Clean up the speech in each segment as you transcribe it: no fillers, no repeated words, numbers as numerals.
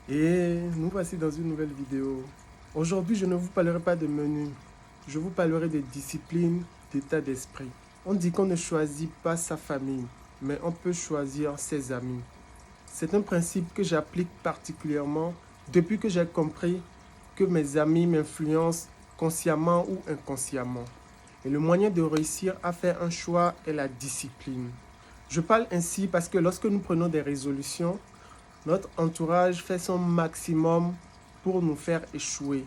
Et nous voici dans une nouvelle vidéo. Aujourd'hui, je ne vous parlerai pas de menu. Je vous parlerai de discipline, d'état d'esprit. On dit qu'on ne choisit pas sa famille, mais on peut choisir ses amis. C'est un principe que j'applique particulièrement depuis que j'ai compris que mes amis m'influencent consciemment ou inconsciemment. Et le moyen de réussir à faire un choix est la discipline. Je parle ainsi parce que lorsque nous prenons des résolutions, notre entourage fait son maximum pour nous faire échouer.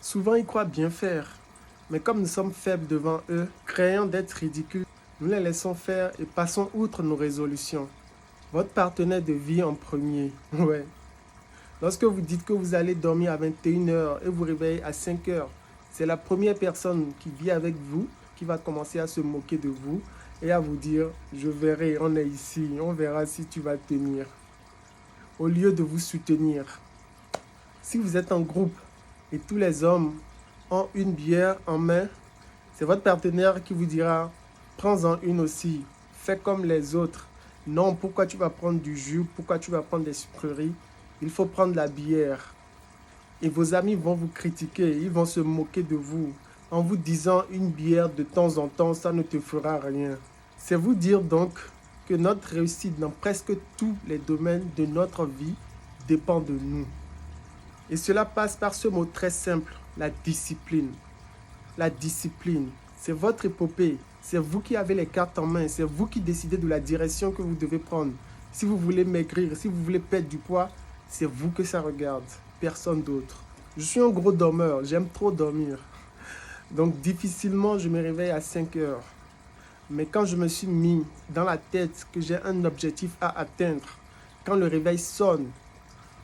Souvent, ils croient bien faire, mais comme nous sommes faibles devant eux, craignant d'être ridicules, nous les laissons faire et passons outre nos résolutions. Votre partenaire de vie en premier, ouais. Lorsque vous dites que vous allez dormir à 21 heures et vous réveillez à 5 heures, c'est la première personne qui vit avec vous qui va commencer à se moquer de vous et à vous dire « Je verrai, on est ici, on verra si tu vas tenir » au lieu de vous soutenir. Si vous êtes en groupe et tous les hommes ont une bière en main, c'est votre partenaire qui vous dira « Prends-en une aussi, fais comme les autres. Non, pourquoi tu vas prendre du jus, pourquoi tu vas prendre des sucreries? Il faut prendre la bière. » Et vos amis vont vous critiquer, ils vont se moquer de vous en vous disant une bière de temps en temps, ça ne te fera rien. C'est vous dire donc que notre réussite dans presque tous les domaines de notre vie dépend de nous. Et cela passe par ce mot très simple, la discipline. La discipline, c'est votre épopée. C'est vous qui avez les cartes en main. C'est vous qui décidez de la direction que vous devez prendre. Si vous voulez maigrir, si vous voulez perdre du poids, c'est vous que ça regarde, personne d'autre. Je suis un gros dormeur, j'aime trop dormir. Donc difficilement, je me réveille à 5 heures. Mais quand je me suis mis dans la tête que j'ai un objectif à atteindre, quand le réveil sonne,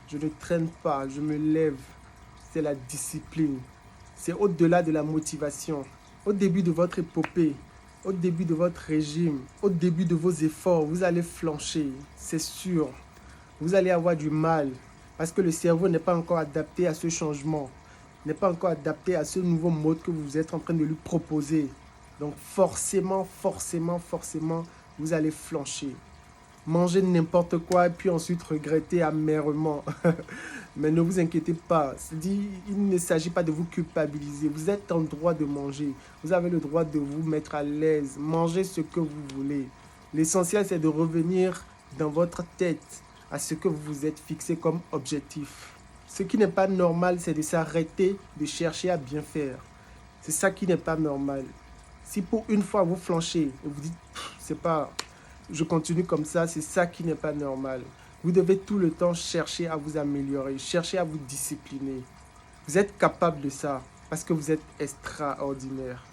je ne traîne pas, je me lève. C'est la discipline. C'est au-delà de la motivation. Au début de votre épopée, au début de votre régime, au début de vos efforts, vous allez flancher, c'est sûr. Vous allez avoir du mal parce que le cerveau n'est pas encore adapté à ce changement, n'est pas encore adapté à ce nouveau mode que vous êtes en train de lui proposer. Donc forcément, vous allez flancher. Manger n'importe quoi et puis ensuite regretter amèrement. Mais ne vous inquiétez pas, il ne s'agit pas de vous culpabiliser. Vous êtes en droit de manger. Vous avez le droit de vous mettre à l'aise. Mangez ce que vous voulez. L'essentiel, c'est de revenir dans votre tête à ce que vous vous êtes fixé comme objectif. Ce qui n'est pas normal, c'est de s'arrêter de chercher à bien faire. C'est ça qui n'est pas normal. Si pour une fois vous flanchez et vous dites « c'est pas, je continue comme ça », c'est ça qui n'est pas normal. Vous devez tout le temps chercher à vous améliorer, chercher à vous discipliner. Vous êtes capable de ça parce que vous êtes extraordinaire.